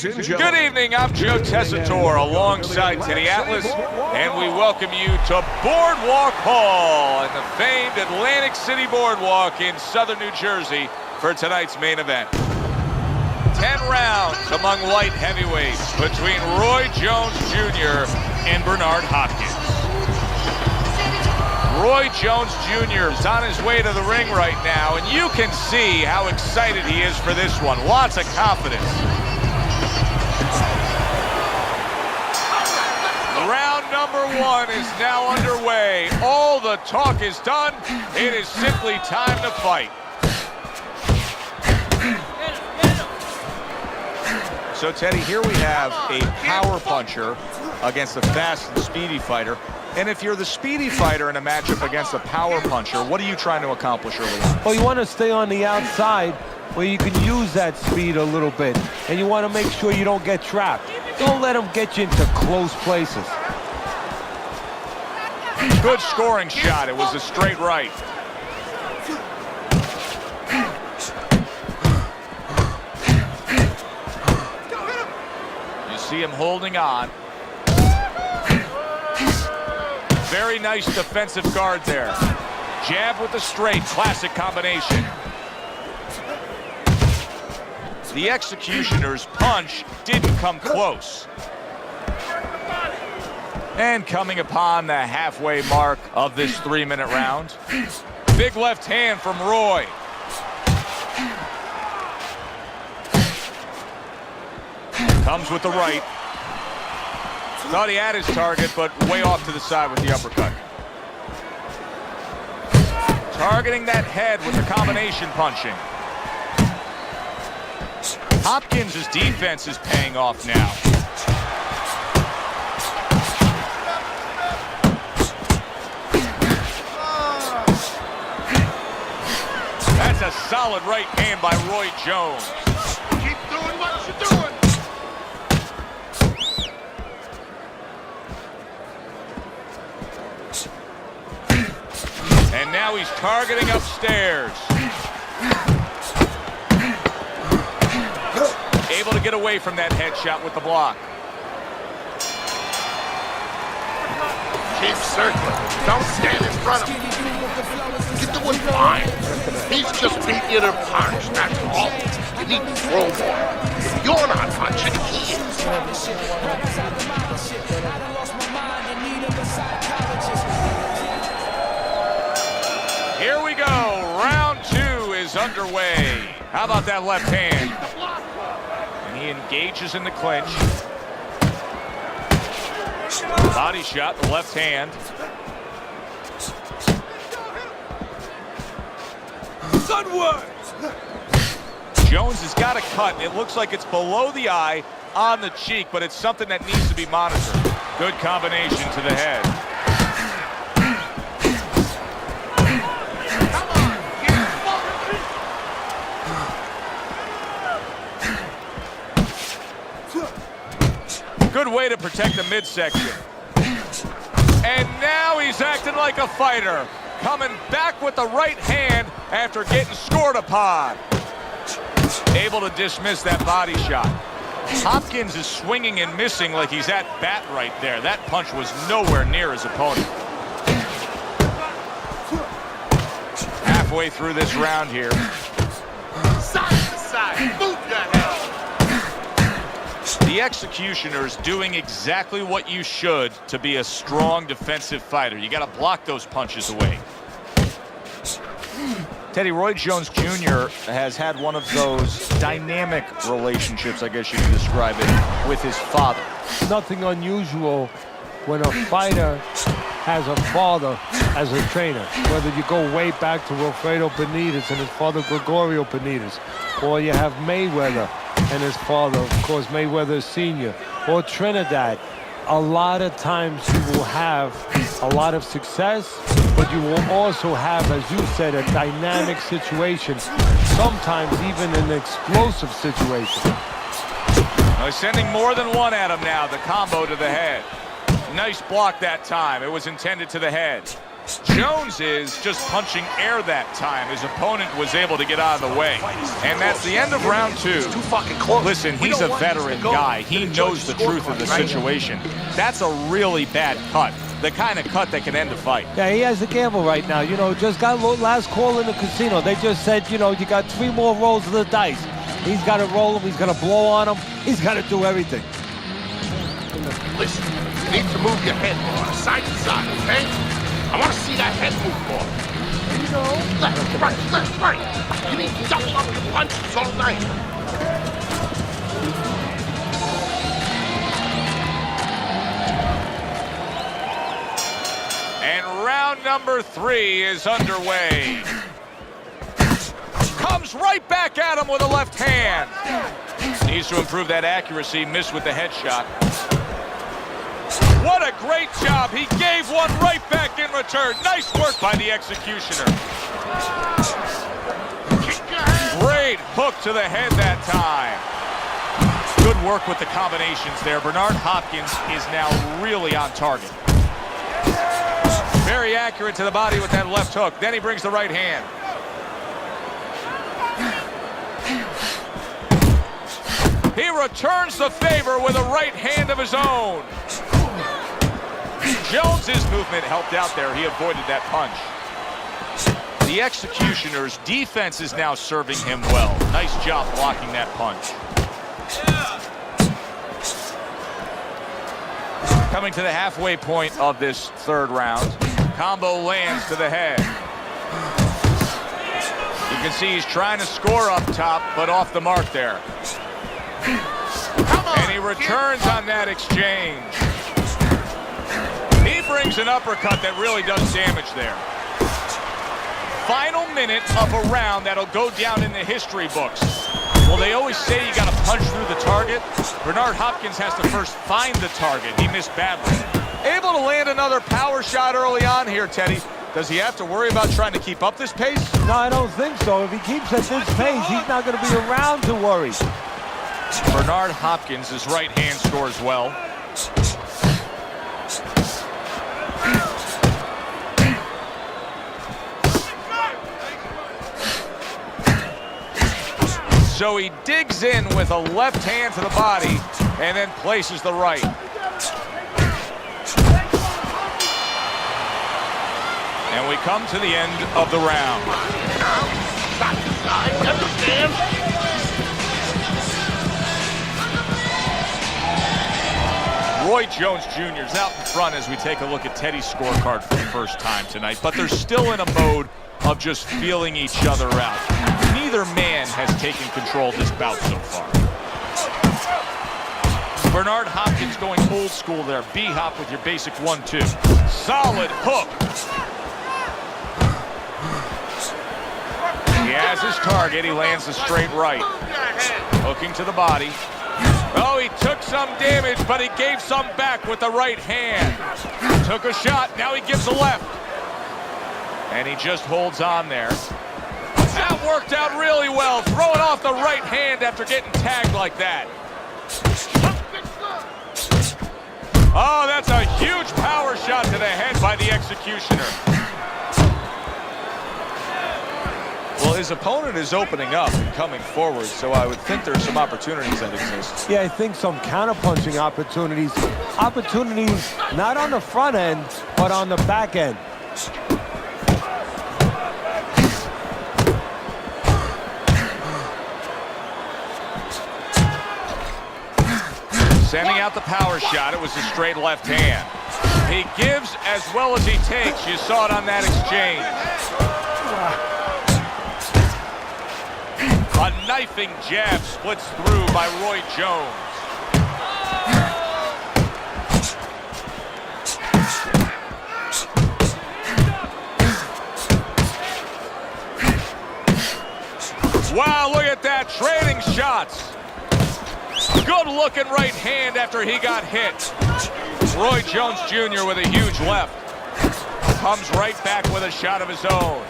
Ladies and gentlemen. Good evening, I'm Joe Tessitore alongside Teddy Atlas, and we welcome you to Boardwalk Hall in the famed Atlantic City Boardwalk in southern New Jersey for tonight's main event. 10 rounds among light heavyweights between Roy Jones Jr. and Bernard Hopkins. Roy Jones Jr. is on his way to the ring right now, and you can see how excited he is for this one. Lots of confidence. Round number one is now underway. All the talk is done. It is simply time to fight. So, Teddy, here we have a power puncher against a fast and speedy fighter. And if you're the speedy fighter in a matchup against a power puncher, what are you trying to accomplish early on? Well, you want to stay on the outside where you can use that speed a little bit. And you want to make sure you don't get trapped. Don't let them get you into close places. Good scoring shot. It was a straight right. You see him holding on. Very nice defensive guard there. Jab with the straight, classic combination. The executioner's punch didn't come close. And coming upon the halfway mark of this 3-minute round. Big left hand from Roy. Comes with the right. Thought he had his target, but way off to the side with the uppercut. Targeting that head with the combination punching. Hopkins' defense is paying off now. That's a solid right hand by Roy Jones. Keep doing what you're doing. And now he's targeting upstairs. Able to get away from that headshot with the block. Keep circling. Don't stand in front of him. You're doing fine. He's just beating you to punch, that's all. You need to throw more. If you're not punching, he is. Here we go. Round two is underway. How about that left hand? And he engages in the clinch. Body shot, the left hand. Jones has got a cut. It looks like it's below the eye on the cheek, but it's something that needs to be monitored. Good combination to the head. Good way to protect the midsection. And now he's acting like a fighter. Coming back with the right hand after getting scored upon. Able to dismiss that body shot. Hopkins is swinging and missing like he's at bat right there. That punch was nowhere near his opponent. Halfway through this round here. Side to side, move your head. The executioner's doing exactly what you should to be a strong defensive fighter. You got to block those punches away. Teddy, Roy Jones Jr. has had one of those dynamic relationships, I guess you could describe it, with his father. Nothing unusual when a fighter has a father as a trainer. Whether you go way back to Wilfredo Benitez and his father Gregorio Benitez, or you have Mayweather and his father, of course, Mayweather Sr., or Trinidad. A lot of times you will have a lot of success, but you will also have, as you said, a dynamic situation, sometimes even an explosive situation. Well, he's sending more than one at him now, the combo to the head. Nice block that time. It was intended to the head. Jones is just punching air that time. His opponent was able to get out of the way. And that's the end of round 2. It's too fucking close. Listen, he's a veteran guy. He knows the truth of the situation. That's a really bad cut. The kind of cut that can end a fight. Yeah, he has a gamble right now. You know, just got last call in the casino. They just said, you know, you got 3 more rolls of the dice. He's got to roll them. He's got to blow on them. He's got to do everything. Listen, you need to move your head more, side to side, okay? I want to see that head move more. You know, left, right. You need to double up the punches all night. And round number 3 is underway. Comes right back at him with a left hand. Needs to improve that accuracy. Missed with the headshot. What a great job. He gave one right back in return. Nice work by the executioner. Great hook to the head that time. Good work with the combinations there. Bernard Hopkins is now really on target. Very accurate to the body with that left hook. Then he brings the right hand. He returns the favor with a right hand of his own. Jones's movement helped out there. He avoided that punch. The executioner's defense is now serving him well. Nice job blocking that punch. Coming to the halfway point of this 3rd round. Combo lands to the head. You can see he's trying to score up top, but off the mark there. And he returns on that exchange. He brings an uppercut that really does damage there. Final minute of a round that'll go down in the history books. Well, they always say you got to punch through the target. Bernard Hopkins has to first find the target. He missed badly. Able to land another power shot early on here, Teddy. Does he have to worry about trying to keep up this pace? No, I don't think so. If he keeps at this pace, he's not going to be around to worry. Bernard Hopkins, his right hand scores well. So he digs in with a left hand to the body and then places the right. And we come to the end of the round. Roy Jones Jr. is out in front as we take a look at Teddy's scorecard for the first time tonight, but they're still in a mode of just feeling each other out. Neither man has taken control of this bout so far. Bernard Hopkins going old school there. B-hop with your basic 1-2. Solid hook. He has his target. He lands the straight right. Hooking to the body. Oh, he took some damage, but he gave some back with the right hand. Took a shot. Now he gives a left. And he just holds on there. That worked out really well. Throwing off the right hand after getting tagged like that. Oh, that's a huge power shot to the head by the executioner. Well, his opponent is opening up and coming forward, so I would think there's some opportunities that exist. Yeah, I think some counterpunching opportunities. Opportunities not on the front end, but on the back end. Sending out the power shot. It was a straight left hand. He gives as well as he takes. You saw it on that exchange. A knifing jab splits through by Roy Jones. Wow, look at that. Trading shots. Good looking right hand after he got hit. Roy Jones Jr. with a huge left. Comes right back with a shot of his own.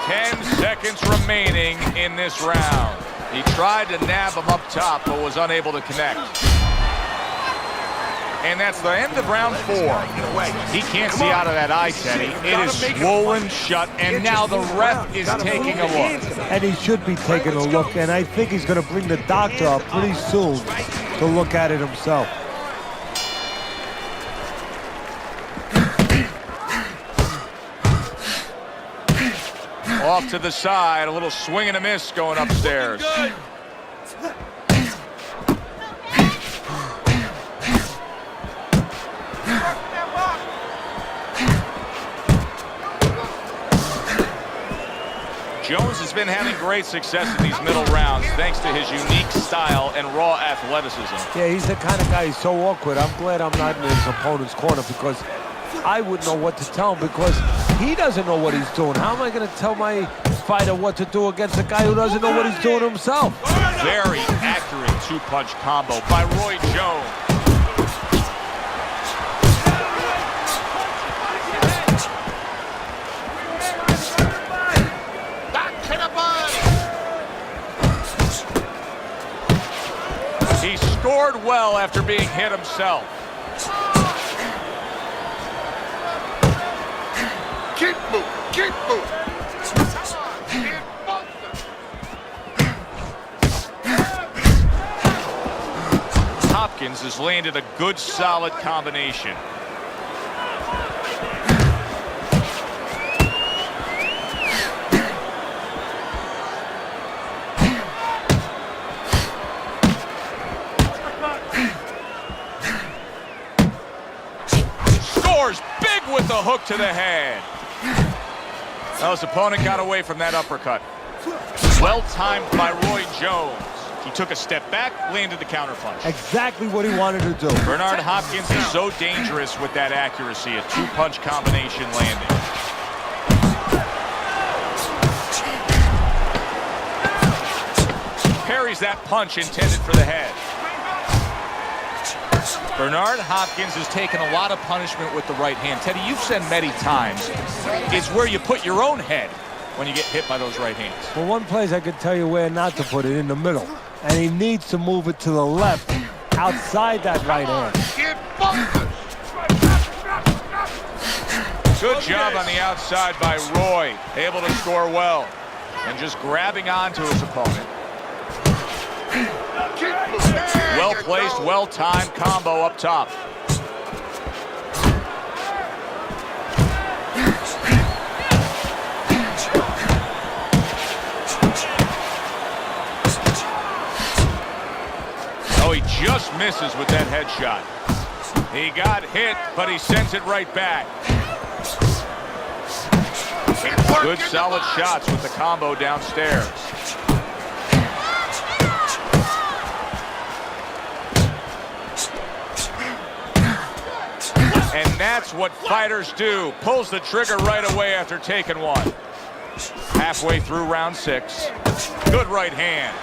10 seconds remaining in this round. He tried to nab him up top, but was unable to connect. And that's the end of round 4. He can't see out of that eye, Teddy. It is swollen shut, and now the ref is taking a look. And he should be taking a look, and I think he's going to bring the doctor up pretty soon to look at it himself. Off to the side, a little swing and a miss going upstairs. Jones has been having great success in these middle rounds thanks to his unique style and raw athleticism. Yeah, he's the kind of guy, he's so awkward. I'm glad I'm not in his opponent's corner because I wouldn't know what to tell him because he doesn't know what he's doing. How am I going to tell my fighter what to do against a guy who doesn't know what he's doing himself? Very accurate two-punch combo by Roy Jones. He scored well after being hit himself. Keep moving, keep moving. Hopkins has landed a good, solid combination. Scores big with the hook to the head. Well, his opponent got away from that uppercut. Well timed by Roy Jones. He took a step back, landed the counterpunch. Exactly what he wanted to do. Bernard Hopkins is so dangerous with that accuracy, a two-punch combination landing. Parries that punch intended for the head. Bernard Hopkins has taken a lot of punishment with the right hand. Teddy, you've said many times, it's where you put your own head when you get hit by those right hands. Well, one place I could tell you where not to put it, in the middle. And he needs to move it to the left, outside that right hand. Good job on the outside by Roy, able to score well. And just grabbing onto his opponent. Well-placed, well-timed combo up top. Oh, he just misses with that headshot. He got hit, but he sends it right back. Good solid shots with the combo downstairs. And that's what fighters do. Pulls the trigger right away after taking one. Halfway through round 6. Good right hand.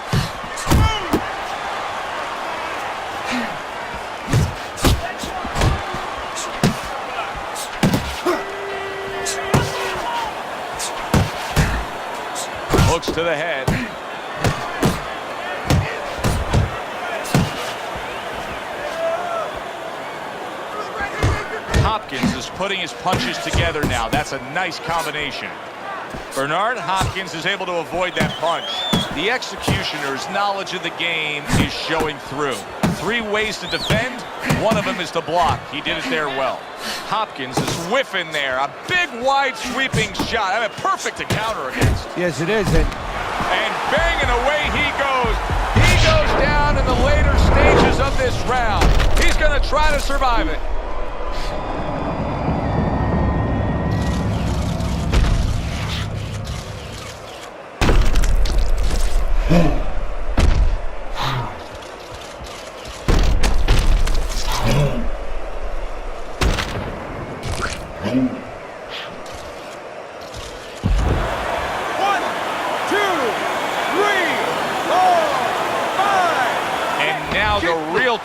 Hooks to the head. Hopkins is putting his punches together now. That's a nice combination. Bernard Hopkins is able to avoid that punch. The executioner's knowledge of the game is showing through. 3 ways to defend. One of them is to block. He did it there well. Hopkins is whiffing there. A big, wide, sweeping shot. I mean, perfect to counter against. Yes, it is. And banging away he goes. He goes down in the later stages of this round. He's going to try to survive it.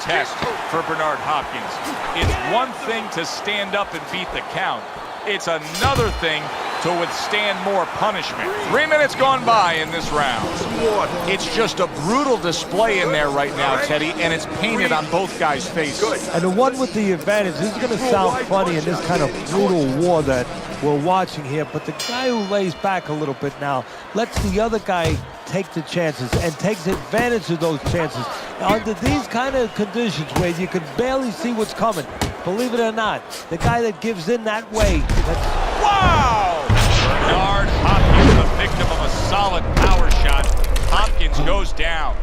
Test for Bernard Hopkins. It's one thing to stand up and beat the count. It's another thing to withstand more punishment. 3 minutes gone by in this round. It's just a brutal display in there right now, Teddy, and it's painted on both guys' faces. And the one with the advantage, this is going to sound funny in this kind of brutal war that we're watching here, but the guy who lays back a little bit now lets the other guy take the chances and takes advantage of those chances. Under these kind of conditions where you can barely see what's coming, believe it or not, the guy that gives in that way. Wow! Bernard Hopkins, the victim of a solid power shot. Hopkins goes down.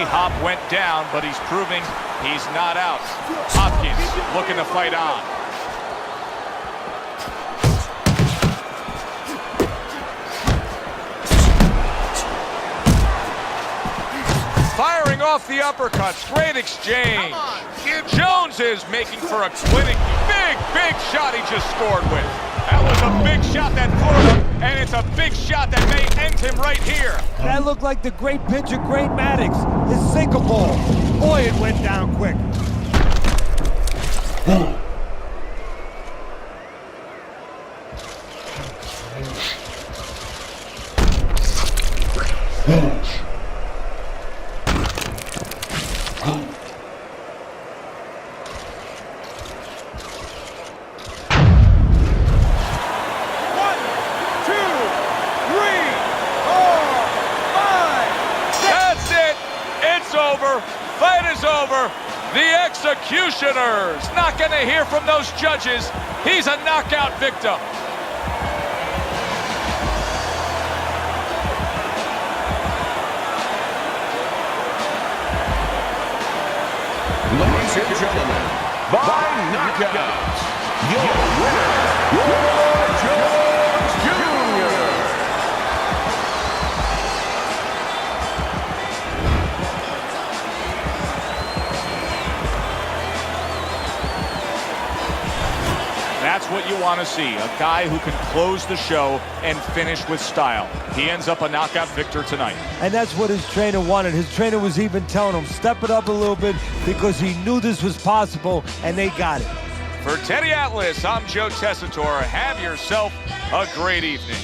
Hop went down, but he's proving he's not out. Hopkins looking to fight on. Firing off the uppercuts. Great exchange. Jones is making for a clinic. Big shot he just scored with. That was a big shot that floored him, and it's a big shot that may end him right here. That looked like the great pitcher, Great Maddox, his sinker ball. Boy, it went down quick. Fight is over. The executioners not going to hear from those judges. He's a knockout victim. Ladies and gentlemen, by knockout, your winner, Roy Jones Jr. That's what you want to see, a guy who can close the show and finish with style. He ends up a knockout victor tonight. And that's what his trainer wanted. His trainer was even telling him, step it up a little bit, because he knew this was possible, and they got it. For Teddy Atlas, I'm Joe Tessitore. Have yourself a great evening.